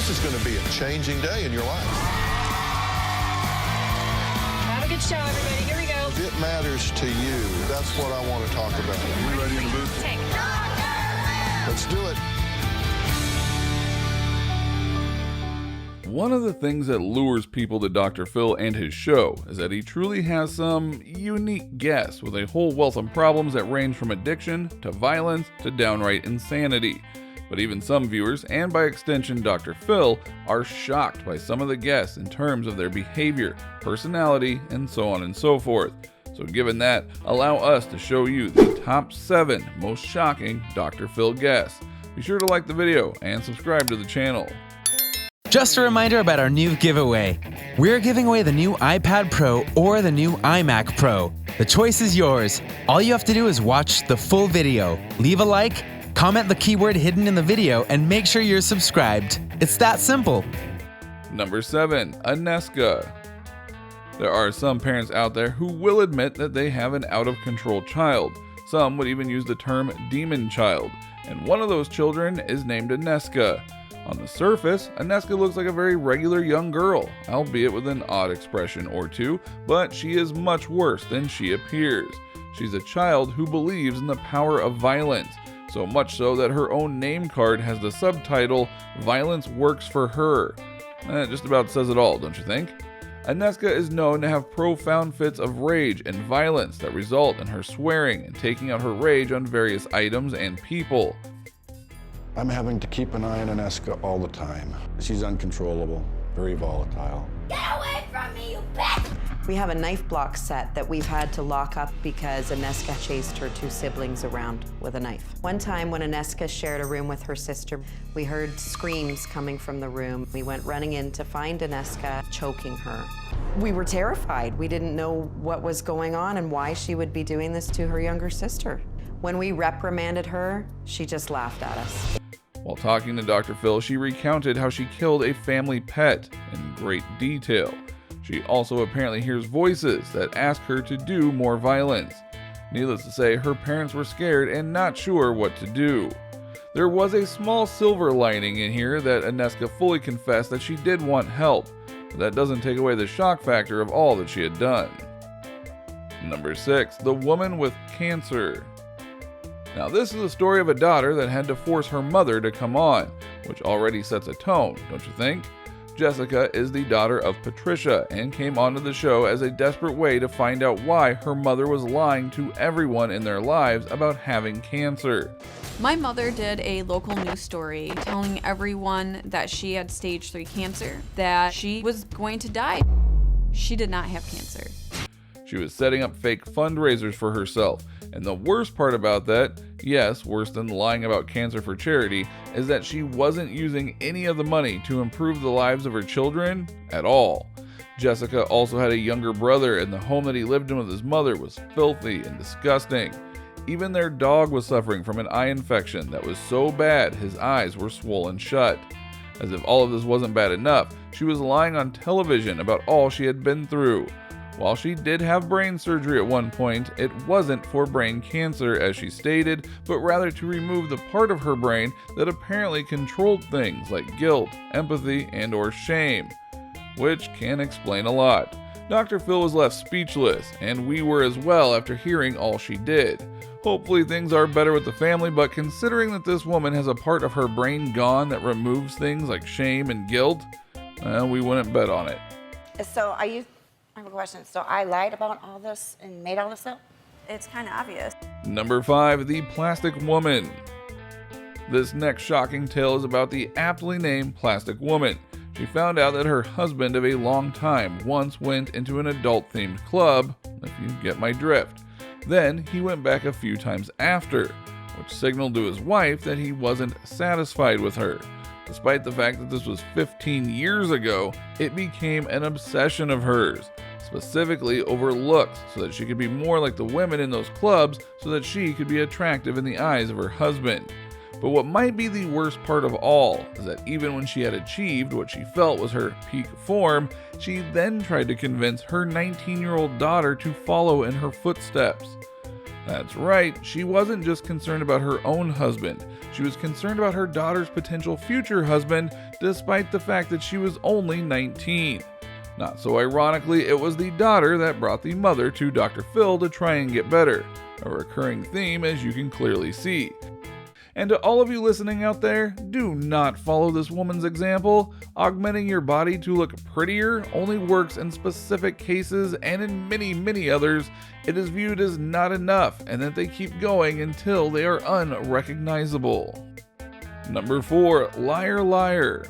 This is going to be a changing day in your life. Have a good show, everybody. Here we go. If it matters to you, that's what I want to talk about. Are we ready in the booth? Let's do it. One of the things that lures people to Dr. Phil and his show is that he truly has some unique guests with a whole wealth of problems that range from addiction to violence to downright insanity. But even some viewers, and by extension Dr. Phil, are shocked by some of the guests in terms of their behavior, personality, and so on and so forth. So given that, allow us to show you the top 7 most shocking Dr. Phil guests. Be sure to like the video and subscribe to the channel. Just a reminder about our new giveaway. We're giving away the new iPad Pro or the new iMac Pro. The choice is yours. All you have to do is watch the full video, leave a like, comment the keyword hidden in the video, and make sure you're subscribed. It's that simple. Number 7. Aneska. There are some parents out there who will admit that they have an out-of-control child. Some would even use the term demon child. And one of those children is named Aneska. On the surface, Aneska looks like a very regular young girl, albeit with an odd expression or two, but she is much worse than she appears. She's a child who believes in the power of violence, so much so that her own name card has the subtitle, "Violence Works for Her." That just about says it all, don't you think? Aneska is known to have profound fits of rage and violence that result in her swearing and taking out her rage on various items and people. I'm having to keep an eye on Aneska all the time. She's uncontrollable, very volatile. Get away from me, you bitch! We have a knife block set that we've had to lock up because Aneska chased her 2 siblings around with a knife. One time when Aneska shared a room with her sister, we heard screams coming from the room. We went running in to find Aneska choking her. We were terrified. We didn't know what was going on and why she would be doing this to her younger sister. When we reprimanded her, she just laughed at us. While talking to Dr. Phil, she recounted how she killed a family pet in great detail. She also apparently hears voices that ask her to do more violence. Needless to say, her parents were scared and not sure what to do. There was a small silver lining in here that Aneska fully confessed that she did want help, but that doesn't take away the shock factor of all that she had done. Number 6. The woman with cancer. Now this is the story of a daughter that had to force her mother to come on, which already sets a tone, don't you think? Jessica is the daughter of Patricia and came onto the show as a desperate way to find out why her mother was lying to everyone in their lives about having cancer. My mother did a local news story telling everyone that she had stage 3 cancer, that she was going to die. She did not have cancer. She was setting up fake fundraisers for herself. And the worst part about that, yes, worse than lying about cancer for charity, is that she wasn't using any of the money to improve the lives of her children at all. Jessica also had a younger brother, and the home that he lived in with his mother was filthy and disgusting. Even their dog was suffering from an eye infection that was so bad his eyes were swollen shut. As if all of this wasn't bad enough, she was lying on television about all she had been through. While she did have brain surgery at one point, it wasn't for brain cancer as she stated, but rather to remove the part of her brain that apparently controlled things like guilt, empathy, and/or shame, which can explain a lot. Dr. Phil was left speechless, and we were as well after hearing all she did. Hopefully things are better with the family, but considering that this woman has a part of her brain gone that removes things like shame and guilt, we wouldn't bet on it. So I have a question. So I lied about all this and made all this up? It's kind of obvious. Number 5, the Plastic Woman. This next shocking tale is about the aptly named Plastic Woman. She found out that her husband of a long time once went into an adult-themed club, if you get my drift. Then he went back a few times after, which signaled to his wife that he wasn't satisfied with her. Despite the fact that this was 15 years ago, it became an obsession of hers, specifically over looks, so that she could be more like the women in those clubs so that she could be attractive in the eyes of her husband. But what might be the worst part of all is that even when she had achieved what she felt was her peak form, she then tried to convince her 19-year-old daughter to follow in her footsteps. That's right, she wasn't just concerned about her own husband, she was concerned about her daughter's potential future husband, despite the fact that she was only 19. Not so ironically, it was the daughter that brought the mother to Dr. Phil to try and get better, a recurring theme as you can clearly see. And to all of you listening out there, do not follow this woman's example. Augmenting your body to look prettier only works in specific cases, and in many, many others, it is viewed as not enough and that they keep going until they are unrecognizable. Number 4. Liar, liar.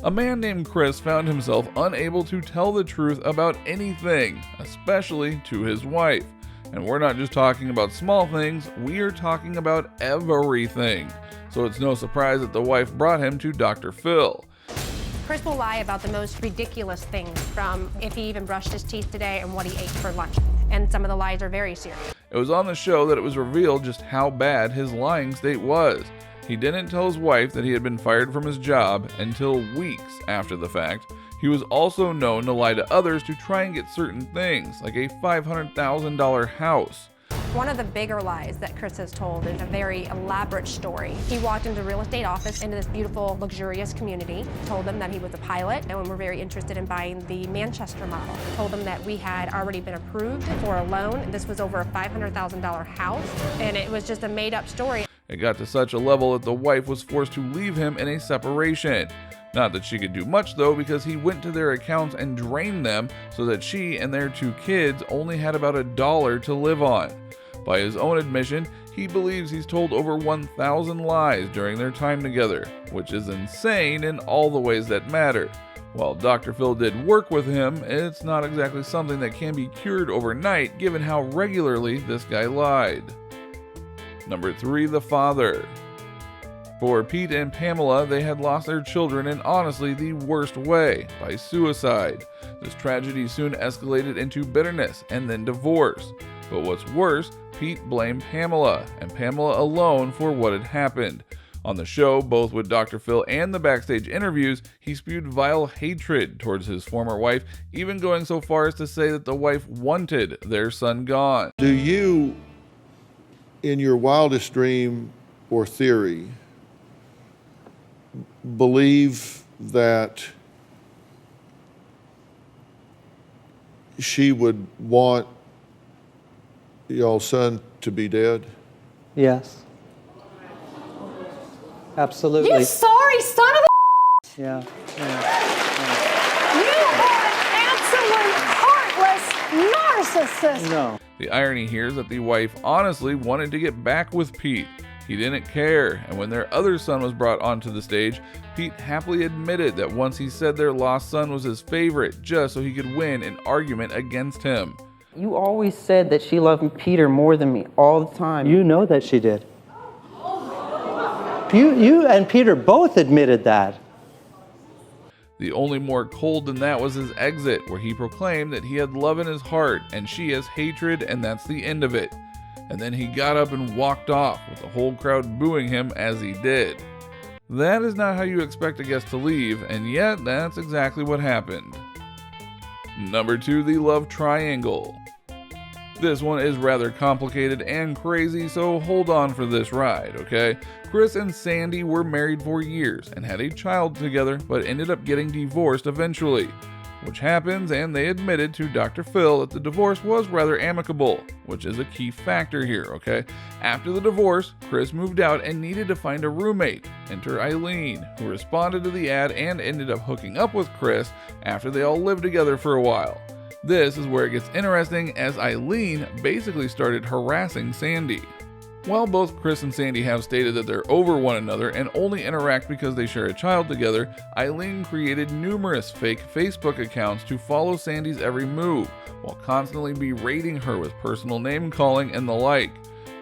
A man named Chris found himself unable to tell the truth about anything, especially to his wife. And we're not just talking about small things, we are talking about everything. So it's no surprise that the wife brought him to Dr. Phil. Chris will lie about the most ridiculous things, from if he even brushed his teeth today and what he ate for lunch. And some of the lies are very serious. It was on the show that it was revealed just how bad his lying state was. He didn't tell his wife that he had been fired from his job until weeks after the fact. He was also known to lie to others to try and get certain things, like a $500,000 house. One of the bigger lies that Chris has told is a very elaborate story. He walked into a real estate office into this beautiful, luxurious community, told them that he was a pilot, and we were very interested in buying the Manchester model. Told them that we had already been approved for a loan. This was over a $500,000 house, and it was just a made-up story. It got to such a level that the wife was forced to leave him in a separation. Not that she could do much though, because he went to their accounts and drained them so that she and their 2 kids only had about $1 to live on. By his own admission, he believes he's told over 1,000 lies during their time together, which is insane in all the ways that matter. While Dr. Phil did work with him, it's not exactly something that can be cured overnight given how regularly this guy lied. Number 3, the father. For Pete and Pamela, they had lost their children in honestly the worst way, by suicide. This tragedy soon escalated into bitterness and then divorce. But what's worse, Pete blamed Pamela, and Pamela alone, for what had happened. On the show, both with Dr. Phil and the backstage interviews, he spewed vile hatred towards his former wife, even going so far as to say that the wife wanted their son gone. Do you, in your wildest dream or theory, believe that she would want your son to be dead? Yes. Absolutely. You sorry son of a Yeah. You are an absolute heartless narcissist. No. The irony here is that the wife honestly wanted to get back with Pete. He didn't care, and when their other son was brought onto the stage, Pete happily admitted that once he said their lost son was his favorite just so he could win an argument against him. You always said that she loved Peter more than me all the time. You know that she did. You and Peter both admitted that. The only more cold than that was his exit, where he proclaimed that he had love in his heart and she has hatred, and that's the end of it. And then he got up and walked off, with the whole crowd booing him as he did. That is not how you expect a guest to leave, and yet that's exactly what happened. Number 2, the love triangle. This one is rather complicated and crazy, so hold on for this ride, okay? Chris and Sandy were married for years and had a child together, but ended up getting divorced eventually. Which happens, and they admitted to Dr. Phil that the divorce was rather amicable, which is a key factor here, okay? After the divorce, Chris moved out and needed to find a roommate. Enter Eileen, who responded to the ad and ended up hooking up with Chris after they all lived together for a while. This is where it gets interesting, as Eileen basically started harassing Sandy. While both Chris and Sandy have stated that they're over one another and only interact because they share a child together, Eileen created numerous fake Facebook accounts to follow Sandy's every move, while constantly berating her with personal name calling and the like.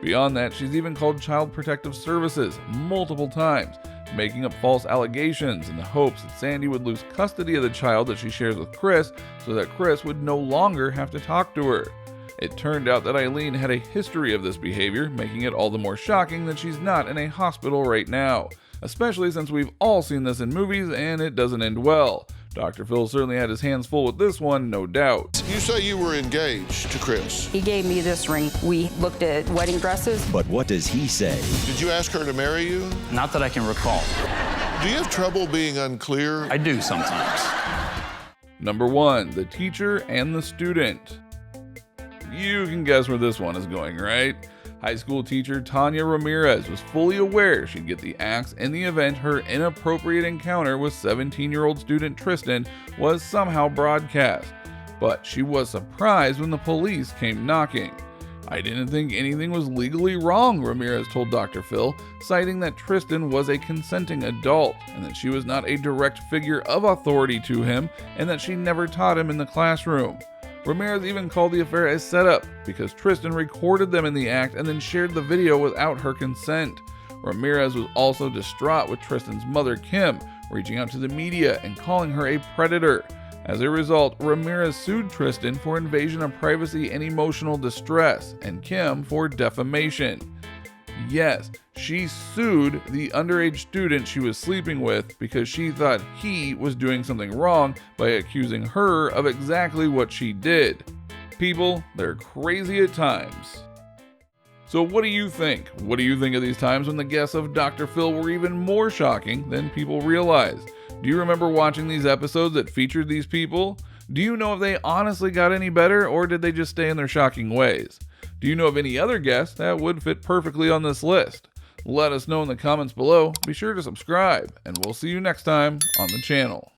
Beyond that, she's even called Child Protective Services multiple times, making up false allegations in the hopes that Sandy would lose custody of the child that she shares with Chris, so that Chris would no longer have to talk to her. It turned out that Eileen had a history of this behavior, making it all the more shocking that she's not in a hospital right now, especially since we've all seen this in movies and it doesn't end well. Dr. Phil certainly had his hands full with this one, no doubt. You say you were engaged to Chris. He gave me this ring. We looked at wedding dresses. But what does he say? Did you ask her to marry you? Not that I can recall. Do you have trouble being unclear? I do sometimes. Number 1, the teacher and the student. You can guess where this one is going, right? High school teacher Tanya Ramirez was fully aware she'd get the axe in the event her inappropriate encounter with 17-year-old student Tristan was somehow broadcast. But she was surprised when the police came knocking. "I didn't think anything was legally wrong," Ramirez told Dr. Phil, citing that Tristan was a consenting adult and that she was not a direct figure of authority to him and that she never taught him in the classroom. Ramirez even called the affair a setup because Tristan recorded them in the act and then shared the video without her consent. Ramirez was also distraught with Tristan's mother, Kim, reaching out to the media and calling her a predator. As a result, Ramirez sued Tristan for invasion of privacy and emotional distress, and Kim for defamation. Yes, she sued the underage student she was sleeping with because she thought he was doing something wrong by accusing her of exactly what she did. People, they're crazy at times. So what do you think? What do you think of these times when the guests of Dr. Phil were even more shocking than people realize? Do you remember watching these episodes that featured these people? Do you know if they honestly got any better, or did they just stay in their shocking ways? Do you know of any other guests that would fit perfectly on this list? Let us know in the comments below. Be sure to subscribe, and we'll see you next time on the channel.